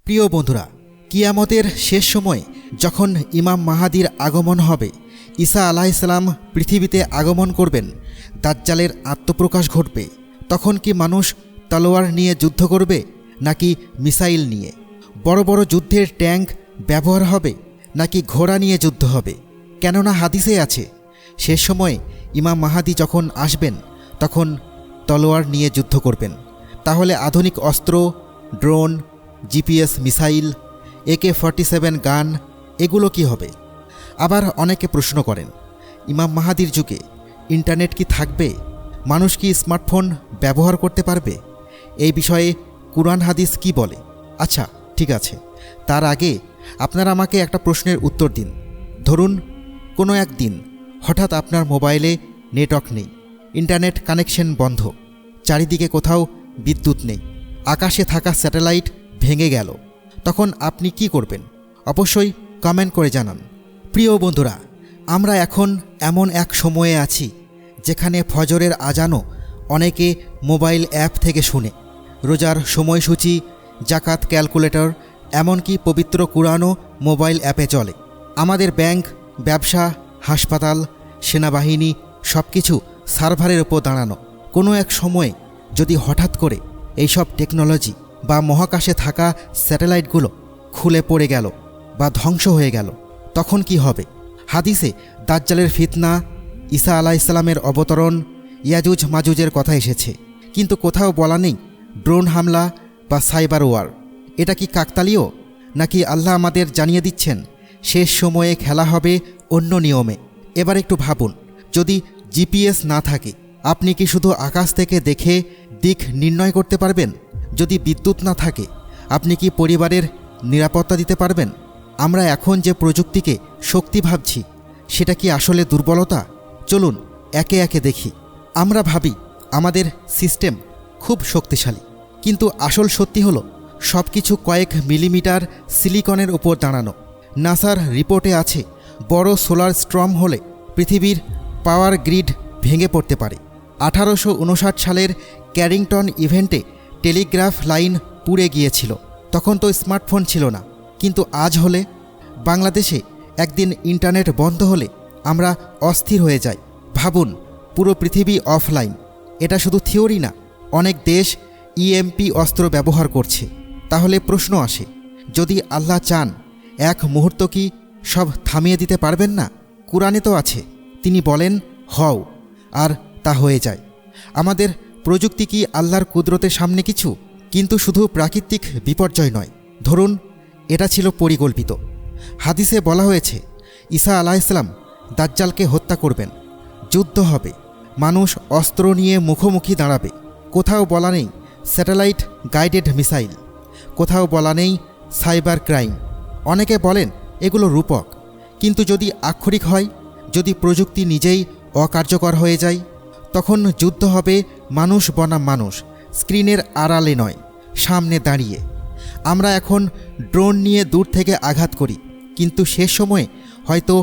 প্রিয় বন্ধুরা, কিয়ামতের শেষ সময় যখন ইমাম মাহাদির আগমন হবে, ঈসা আলাইহিসসালাম পৃথিবীতে আগমন করবেন, দাজ্জালের আত্মপ্রকাশ ঘটবে, তখন কি মানুষ তলোয়ার নিয়ে যুদ্ধ করবে নাকি মিসাইল নিয়ে? বড় বড় যুদ্ধের ট্যাঙ্ক ব্যবহার হবে নাকি ঘোড়া নিয়ে যুদ্ধ হবে? কেননা হাদিসে আছে শেষ সময়ে ইমাম মাহাদি যখন আসবেন তখন তলোয়ার নিয়ে যুদ্ধ করবেন। তাহলে আধুনিক অস্ত্র, ড্রোন, জিপিএস মিসাইল, AK-47 গান, এগুলো কি হবে? আবার অনেকে প্রশ্ন করেন, ইমাম মাহাদির যুগে ইন্টারনেট কি থাকবে? মানুষ কি স্মার্টফোন ব্যবহার করতে পারবে? এই বিষয়ে কুরআন হাদিস কি বলে? আচ্ছা, ঠিক আছে, তার আগে আপনারা আমাকে একটা প্রশ্নের উত্তর দিন। ধরুন কোনো একদিন হঠাৎ আপনার মোবাইলে নেটওয়ার্ক নেই, ইন্টারনেট কানেকশন বন্ধ, চারিদিকে কোথাও বিদ্যুৎ নেই, আকাশে থাকা স্যাটেলাইট ভেঙে গেল, তখন আপনি কি করবেন? অবশ্যই কমেন্ট করে জানান। প্রিয় বন্ধুরা, আমরা এখন এমন এক সময়ে আছি যেখানে ফজরের আজানও অনেকে মোবাইল অ্যাপ থেকে শুনে। রোজার সময়সূচি, জাকাত ক্যালকুলেটর, এমনকি পবিত্র কুরআনও মোবাইল অ্যাপে চলে। আমাদের ব্যাংক, ব্যবসা, হাসপাতাল, সেনাবাহিনী সব কিছু সার্ভারের ওপর দাঁড়ানো। কোনো এক সময়ে যদি হঠাৎ করে এইসব টেকনোলজি বা মহাকাশে থাকা স্যাটেলাইটগুলো খুলে পড়ে গেল বা ধ্বংস হয়ে গেল, তখন কি হবে? হাদিসে দাজ্জালের ফিতনা, ঈসা আলাইহিসসালামের অবতরণ, ইয়াজুজ মাজুজের কথা এসেছে, কিন্তু কোথাও বলা নেই ড্রোন হামলা বা সাইবার ওয়ার। এটা কি কাকতালীয়, নাকি আল্লাহ আমাদের জানিয়ে দিচ্ছেন শেষ সময়ে খেলা হবে অন্য নিয়মে? এবার একটু ভাবুন, যদি জিপিএস না থাকে, আপনি কি শুধু আকাশ থেকে দেখে দিক নির্ণয় করতে পারবেন? যদি বিদ্যুৎ না থাকে, আপনি কি পরিবারের নিরাপত্তা দিতে পারবেন? আমরা এখন যে প্রযুক্তিকে শক্তি ভাবছি, সেটা কি আসলে দুর্বলতা? চলুন একে একে দেখি। আমরা ভাবি আমাদের সিস্টেম খুব শক্তিশালী, কিন্তু আসল সত্যি হলো সব কিছু কয়েক মিলিমিটার সিলিকনের উপর দাঁড়ানো। নাসার রিপোর্টে আছে বড় সোলার স্টর্ম হলে পৃথিবীর পাওয়ার গ্রিড ভেঙে পড়তে পারে। 1859 সালের ক্যারিংটন ইভেন্টে টেলিগ্রাফ লাইন পুড়ে গিয়েছিল। তখন তো স্মার্টফোন ছিল না, কিন্তু আজ হলে বাংলাদেশে একদিন ইন্টারনেট বন্ধ হলে আমরা অস্থির হয়ে যাই। ভাবুন, পুরো পৃথিবী অফলাইন। এটা শুধু থিওরি না, অনেক দেশ ইএমপি অস্ত্র ব্যবহার করছে। তাহলে প্রশ্ন আসে, যদি আল্লাহ চান এক মুহূর্ত কি সব থামিয়ে দিতে পারবেন না? কুরআনে তো আছে, তিনি বলেন হও, আর তা হয়ে যায়। আমাদের প্রযুক্তি কি আল্লাহর কুদরতের সামনে কিছু? কিন্তু শুধু প্রাকৃতিক বিপর্যয় নয়, ধরুন এটা ছিল পরিকল্পিত। হাদিসে বলা হয়েছে ঈসা আলাইহিসসালাম দাজ্জালকে হত্যা করবেন, যুদ্ধ হবে, মানুষ অস্ত্র নিয়ে মুখোমুখি দাঁড়াবে। কোথাও বলা নেই স্যাটেলাইট গাইডেড মিসাইল, কোথাও বলা নেই সাইবার ক্রাইম। অনেকে বলেন এগুলো রূপক, কিন্তু যদি আক্ষরিক হয়, যদি প্রযুক্তি নিজেই অকার্যকর হয়ে যায়, তখন যুদ্ধ হবে মানুষ বনাম মানুষ, স্ক্রিনের আড়ালে নয়, সামনে দাঁড়িয়ে। আমরা এখন ড্রোন নিয়ে দূর থেকে আঘাত করি, কিন্তু শেষ সময়ে হয়তো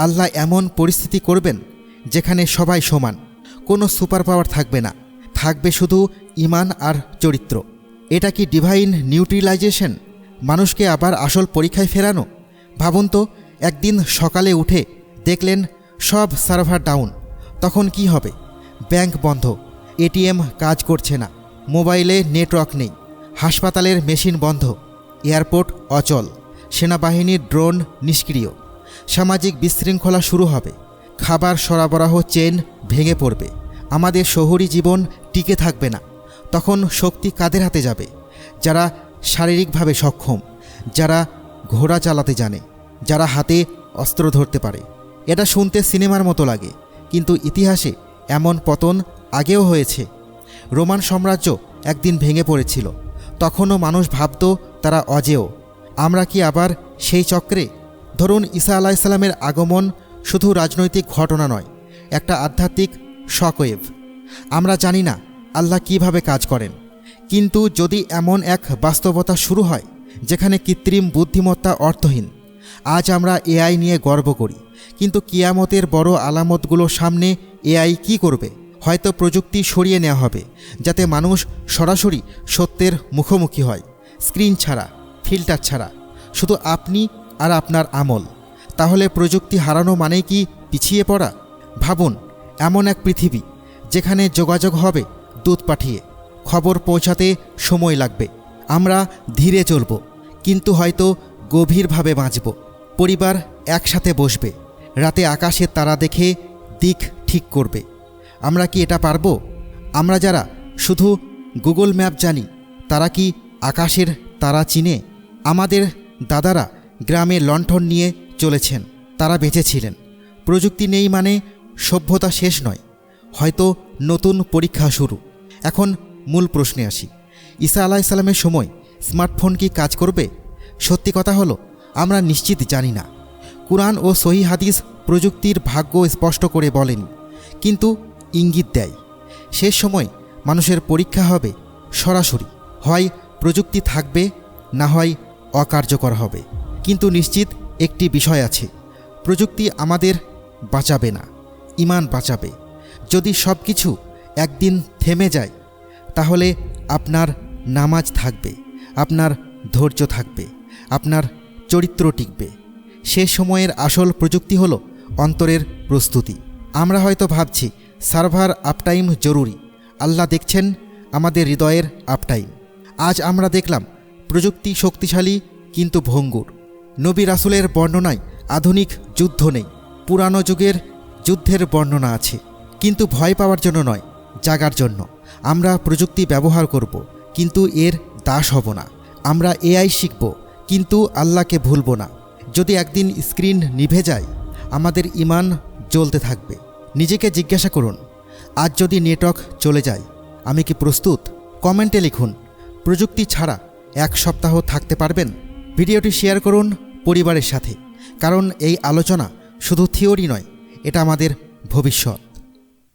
আল্লাহ এমন পরিস্থিতি করবেন যেখানে সবাই সমান। কোনো সুপার পাওয়ার থাকবে না, থাকবে শুধু ঈমান আর চরিত্র। এটা কি ডিভাইন নিউট্রিলাইজেশন, মানুষকে আবার আসল পরীক্ষায় ফেরানো? ভাবুন তো, একদিন সকালে উঠে দেখলেন সব সার্ভার ডাউন, তখন কি হবে? ব্যাংক বন্ধ, এটিএম কাজ করছে না, মোবাইলে নেটওয়ার্ক নেই, হাসপাতালের মেশিন বন্ধ, এয়ারপোর্ট অচল, সেনাবাহিনীর ড্রোন নিষ্ক্রিয়। সামাজিক বিশৃঙ্খলা শুরু হবে, খাবার সরবরাহ চেইন ভেঙে পড়বে, আমাদের শহুরি জীবন টিকে থাকবে না। তখন শক্তি কাদের হাতে যাবে? যারা শারীরিকভাবে সক্ষম, যারা ঘোড়া চালাতে জানে, যারা হাতে অস্ত্র ধরতে পারে। এটা শুনতে সিনেমার মতো লাগে, কিন্তু ইতিহাসে এমন পতন আগেও হয়েছে। রোমান সাম্রাজ্য একদিন ভেঙে পড়েছিল, তখনও মানুষ ভাবত তারা অজেয়। আমরা কি আবার সেই চক্রে? ধরুন ঈসা আলাইহিসসালামের আগমন শুধু রাজনৈতিক ঘটনা নয়, একটা আধ্যাত্মিক শকওয়েভ। আমরা জানি না আল্লাহ কিভাবে কাজ করেন, কিন্তু যদি এমন এক বাস্তবতা শুরু হয় যেখানে কৃত্রিম বুদ্ধিমত্তা অর্থহীন। আজ আমরা এআই নিয়ে গর্ব করি, কিন্তু কিয়ামতের বড় আলামতগুলোর সামনে এআই কি করবে? হয়তো প্রযুক্তি সরিয়ে নেওয়া হবে যাতে মানুষ সরাসরি সত্যের মুখোমুখি হয়, স্ক্রিন ছাড়া। ফিল্টার ছাড়া, শুধু আপনি আর আপনার আমল। তাহলে প্রযুক্তি হারানো মানেই কি পিছিয়ে পড়া? ভাবুন, এমন এক পৃথিবী যেখানে যোগাযোগ হবে দূত পাঠিয়ে, খবর পৌঁছাতে সময় লাগবে। আমরা ধীরে চলব, কিন্তু হয়তো গভীরভাবে বাঁচব। পরিবার একসাথে বসবে, রাতে আকাশের তারা দেখে দিক ঠিক করবে। আমরা কি এটা পারবো? আমরা যারা শুধু গুগল ম্যাপ জানি, তারা কি আকাশের তারা চিনে? আমাদের দাদারা গ্রামে লণ্ঠন নিয়ে চলেছেন, তারা বেঁচে ছিলেন। প্রযুক্তি নেই মানে সভ্যতা শেষ নয়, হয়তো নতুন পরীক্ষা শুরু। এখন মূল প্রশ্নে আসি, ঈসা আলাইহিসসালামের সময় স্মার্টফোন কি কাজ করবে? সত্যি কথা হলো, আমরা নিশ্চিত জানি না। কুরআন ও সহিহ হাদিস প্রযুক্তির ভাগ্য স্পষ্ট করে বলেনি, কিন্তু ইঙ্গিত দেয় শেষ সময় মানুষের পরীক্ষা হবে সরাসরি। হয় প্রযুক্তি থাকবে, না হয় অকার্যকর হবে। কিন্তু নিশ্চিত একটি বিষয় আছে, প্রযুক্তি আমাদের বাঁচাবে না, ঈমান বাঁচাবে। যদি সব কিছু একদিন থেমে যায়, তাহলে আপনার নামাজ থাকবে, আপনার ধৈর্য থাকবে, আপনার চরিত্র টিকবে। সে সময়ের আসল প্রযুক্তি হলো অন্তরের প্রস্তুতি। আমরা হয়তো ভাবছি সার্ভার আপটাইম জরুরি, আল্লাহ দেখছেন আমাদের হৃদয়ের আপটাইম। আজ আমরা দেখলাম প্রযুক্তি শক্তিশালী কিন্তু ভঙ্গুর। নবী রাসূলের বর্ণনায় আধুনিক যুদ্ধ নেই, পুরানো যুগের যুদ্ধের বর্ণনা আছে, কিন্তু ভয় পাওয়ার জন্য নয়, জাগার জন্য। আমরা প্রযুক্তি ব্যবহার করব, কিন্তু এর দাস হব না। আমরা এআই শিখব, কিন্তু আল্লাহকে ভুলব না। যদি একদিন স্ক্রিন নিভে যায়, আমাদের ঈমান জ্বলতে থাকবে। নিজেকে জিজ্ঞাসা করুন, আজ যদি নেটওয়ার্ক চলে যায়, আমি কি প্রস্তুত? কমেন্টে লিখুন, প্রযুক্তি ছাড়া 1 সপ্তাহ থাকতে পারবেন? ভিডিওটি শেয়ার করুন পরিবারের সাথে, কারণ এই আলোচনা শুধু থিওরি নয়, এটা আমাদের ভবিষ্যৎ।